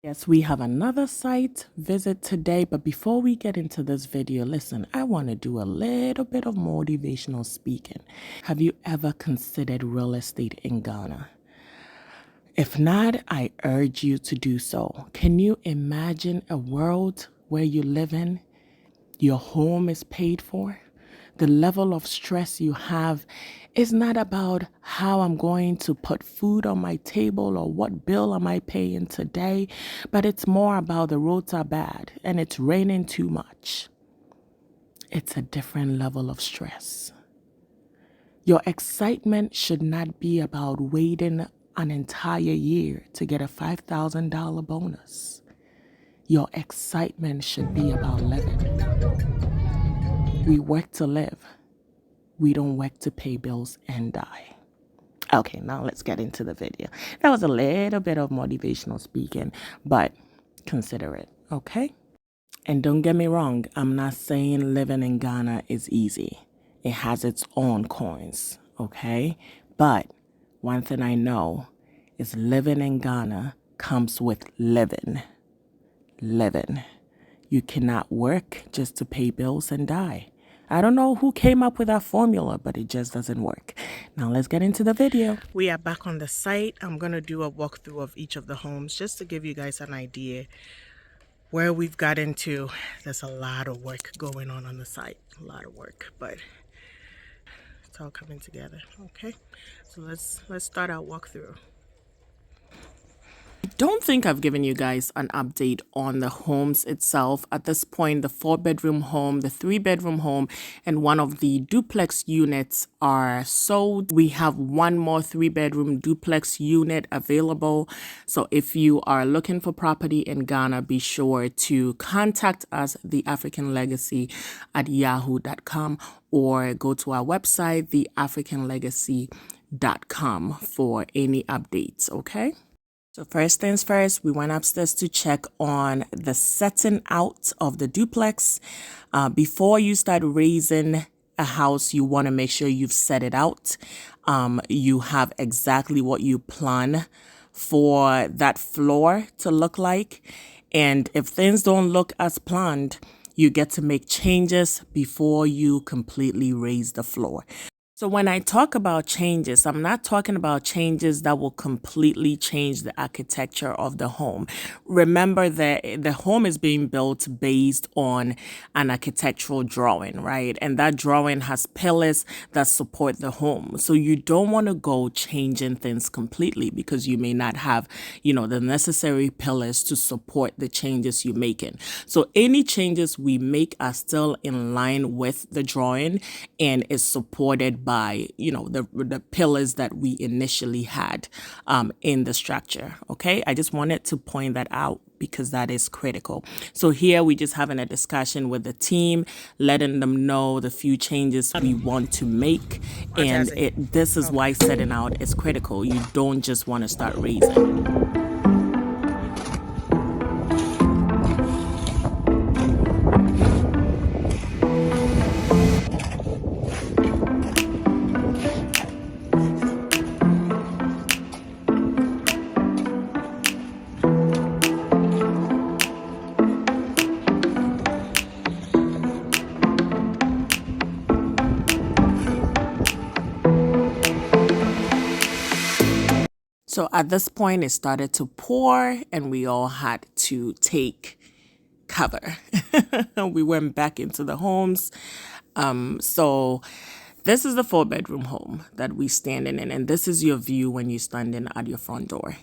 Yes, we have another site visit today, but before we get into this video, listen, I want to do a little bit of motivational speaking. Have you ever considered real estate in Ghana? If not, I urge you to do so. Can you imagine a world where you live in? Your home is paid for. The level of stress you have is not about how I'm going to put food on my table or what bill am I paying today, but it's more about the roads are bad and it's raining too much. It's a different level of stress. Your excitement should not be about waiting an entire year to get a $5,000 bonus. Your excitement should be about living. We work to live. We don't work to pay bills and die. Okay, now let's get into the video. That was a little bit of motivational speaking, but consider it, okay? And don't get me wrong, I'm not saying living in Ghana is easy. It has its own coins, okay? But one thing I know is living in Ghana comes with living. Living. You cannot work just to pay bills and die. I don't know who came up with that formula, but it just doesn't work. Now let's get into the video. We are back on the site. I'm going to do a walkthrough of each of the homes just to give you guys an idea where we've got into. There's a lot of work going on the site. A lot of work, but it's all coming together. Okay, so let's start our walkthrough. I don't think I've given you guys an update on the homes itself. At this point, the 4-bedroom home, the 3-bedroom home, and one of the duplex units are sold. We have one more 3-bedroom duplex unit available. So if you are looking for property in Ghana, be sure to contact us, The African Legacy at yahoo.com, or go to our website, theafricanlegacy.com, for any updates, okay? So first things first, we went upstairs to check on the setting out of the duplex. Before you start raising a house, you want to make sure you've set it out. You have exactly what you plan for that floor to look like. And if things don't look as planned, you get to make changes before you completely raise the floor. So when I talk about changes, I'm not talking about changes that will completely change the architecture of the home. Remember that the home is being built based on an architectural drawing, right? And that drawing has pillars that support the home. So you don't want to go changing things completely because you may not have, the necessary pillars to support the changes you're making. So any changes we make are still in line with the drawing and is supported by, the pillars that we initially had in the structure. Okay, I just wanted to point that out because that is critical. So here we just having a discussion with the team, letting them know the few changes we want to make. And this is why setting out is critical. You don't just want to start raising. So at this point, it started to pour and we all had to take cover. We went back into the homes. So this is the 4-bedroom home that we standing in. And this is your view when you're standing at your front door.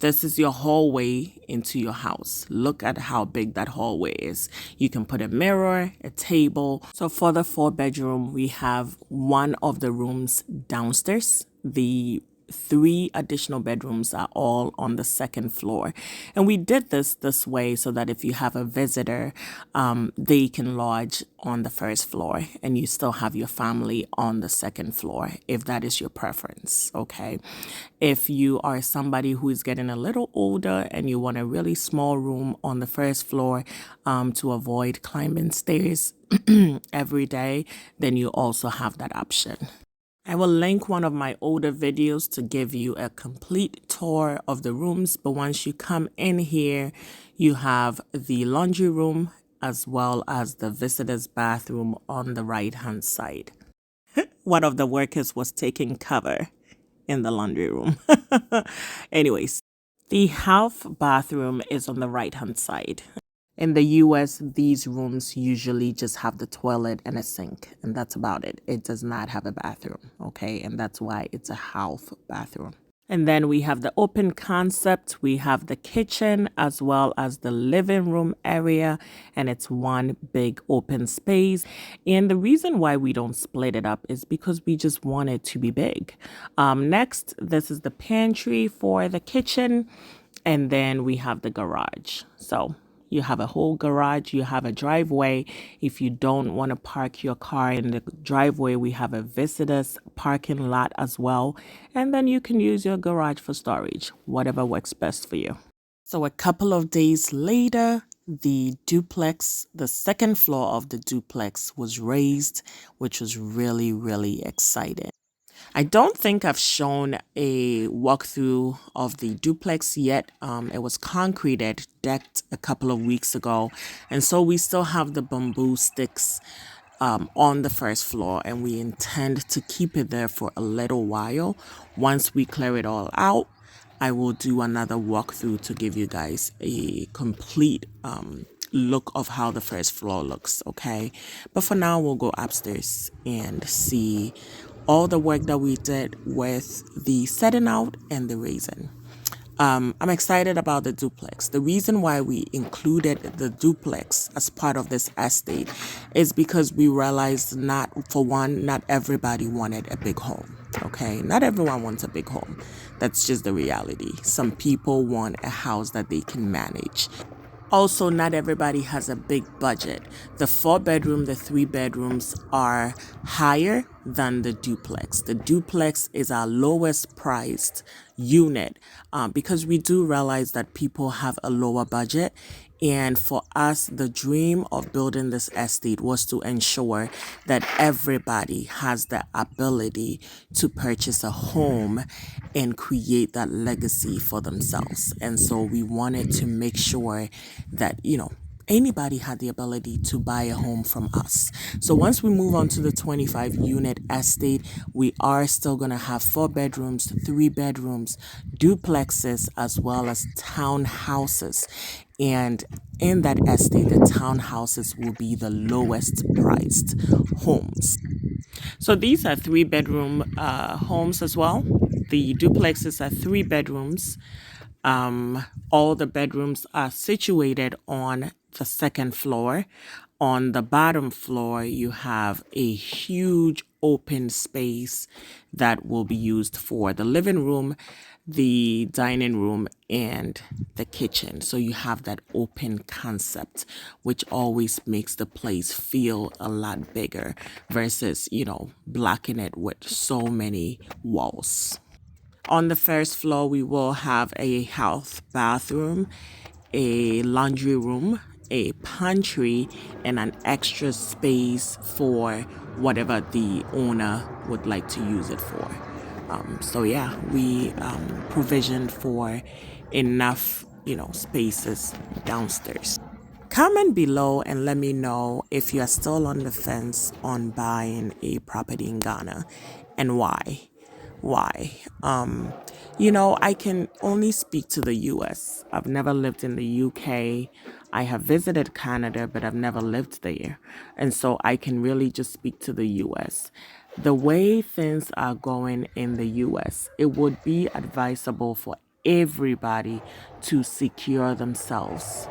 This is your hallway into your house. Look at how big that hallway is. You can put a mirror, a table. So for the 4-bedroom, we have one of the rooms downstairs. The 3 additional bedrooms are all on the 2nd floor. And we did this way so that if you have a visitor, they can lodge on the 1st floor and you still have your family on the 2nd floor, if that is your preference, okay? If you are somebody who is getting a little older and you want a really small room on the 1st floor to avoid climbing stairs every day, then you also have that option. I will link one of my older videos to give you a complete tour of the rooms. But once you come in here, you have the laundry room as well as the visitor's bathroom on the right-hand side. One of the workers was taking cover in the laundry room. Anyways, the half bathroom is on the right-hand side. In the US, these rooms usually just have the toilet and a sink, and that's about it. It does not have a bathroom, okay? And that's why it's a half bathroom. And then we have the open concept. We have the kitchen as well as the living room area, and it's one big open space. And the reason why we don't split it up is because we just want it to be big. Next, this is the pantry for the kitchen, and then we have the garage. So you have a whole garage, you have a driveway. If you don't want to park your car in the driveway, we have a visitor's parking lot as well. And then you can use your garage for storage, whatever works best for you. So a couple of days later, the duplex, the second floor of the duplex was raised, which was really, really exciting. I don't think I've shown a walkthrough of the duplex yet. It was concreted, decked a couple of weeks ago. And so we still have the bamboo sticks on the first floor, and we intend to keep it there for a little while. Once we clear it all out, I will do another walkthrough to give you guys a complete look of how the first floor looks, okay? But for now, we'll go upstairs and see all the work that we did with the setting out and the raising. I'm excited about the duplex. The reason why we included the duplex as part of this estate is because we realized not everybody wanted a big home. Okay, not everyone wants a big home. That's just the reality. Some people want a house that they can manage. Also, not everybody has a big budget. The 4-bedroom, the 3 bedrooms are higher than the duplex. The duplex is our lowest priced unit because we do realize that people have a lower budget. And for us, the dream of building this estate was to ensure that everybody has the ability to purchase a home and create that legacy for themselves. And so we wanted to make sure that, anybody had the ability to buy a home from us. So once we move on to the 25 unit estate, we are still going to have 4 bedrooms, 3 bedrooms, duplexes, as well as townhouses. And in that estate, the townhouses will be the lowest priced homes. So these are 3-bedroom homes as well. The duplexes are 3 bedrooms. All the bedrooms are situated on the second floor. On the bottom floor, you have a huge open space that will be used for the living room, the dining room, and the kitchen. So you have that open concept, which always makes the place feel a lot bigger versus, blocking it with so many walls. On the first floor, we will have a half bathroom, a laundry room, a pantry, and an extra space for whatever the owner would like to use it for. So yeah, we provisioned for enough, spaces downstairs. Comment below and let me know if you are still on the fence on buying a property in Ghana and why. Why? I can only speak to the US. I've never lived in the UK. I have visited Canada, but I've never lived there. And so I can really just speak to the US. The way things are going in the US, it would be advisable for everybody to secure themselves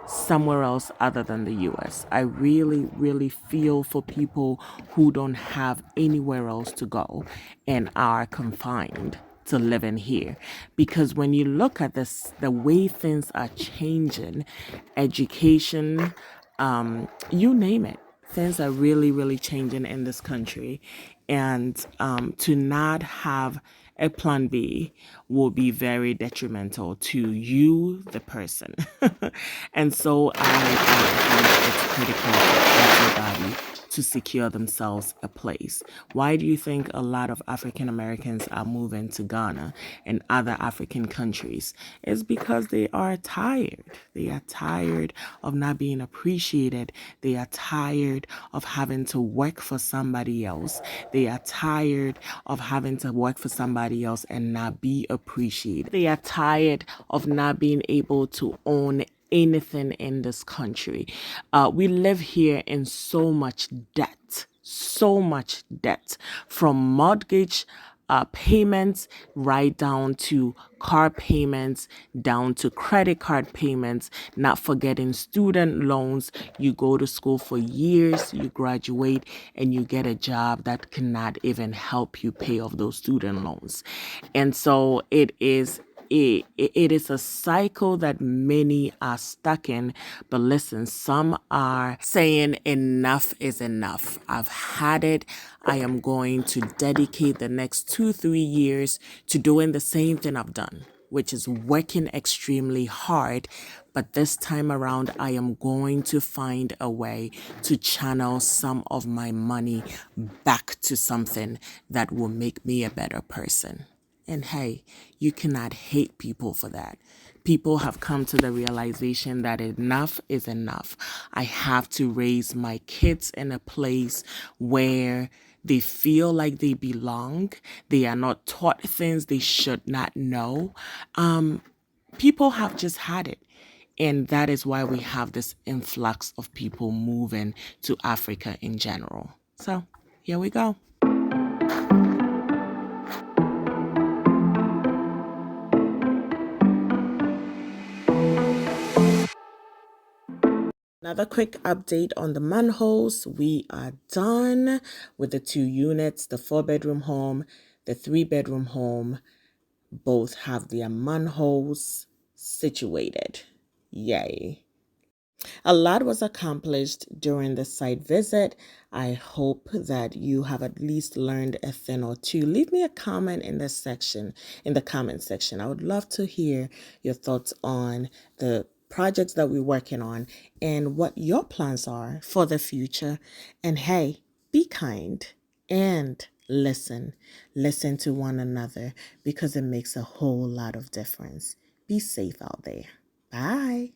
somewhere else other than the US. I really, really feel for people who don't have anywhere else to go and are confined to living here. Because when you look at this, the way things are changing, education, you name it, things are really, really changing in this country. And to not have a plan B will be very detrimental to you, the person. And so I believe it's critical for everybody to secure themselves a place. Why do you think a lot of African Americans are moving to Ghana and other African countries? It's because they are tired. They are tired of not being appreciated. They are tired of having to work for somebody else. They are tired of having to work for somebody else and not be appreciated. They are tired of not being able to own anything in this country. We live here in so much debt, from mortgage payments right down to car payments, down to credit card payments, not forgetting student loans. You go to school for years, you graduate, and you get a job that cannot even help you pay off those student loans. And so it is a cycle that many are stuck in. But listen, some are saying enough is enough. I've had it. I am going to dedicate the next 2-3 years to doing the same thing I've done, which is working extremely hard. But this time around, I am going to find a way to channel some of my money back to something that will make me a better person. And hey, you cannot hate people for that. People have come to the realization that enough is enough. I have to raise my kids in a place where they feel like they belong. They are not taught things they should not know. People have just had it. And that is why we have this influx of people moving to Africa in general. So here we go. Another quick update on the manholes. We are done with the 2 units, the 4-bedroom home, the 3-bedroom home. Both have their manholes situated. Yay. A lot was accomplished during the site visit. I hope that you have at least learned a thing or two. Leave me a comment in the comment section. I would love to hear your thoughts on the projects that we're working on and what your plans are for the future. And hey, be kind and listen. Listen to one another because it makes a whole lot of difference. Be safe out there. Bye.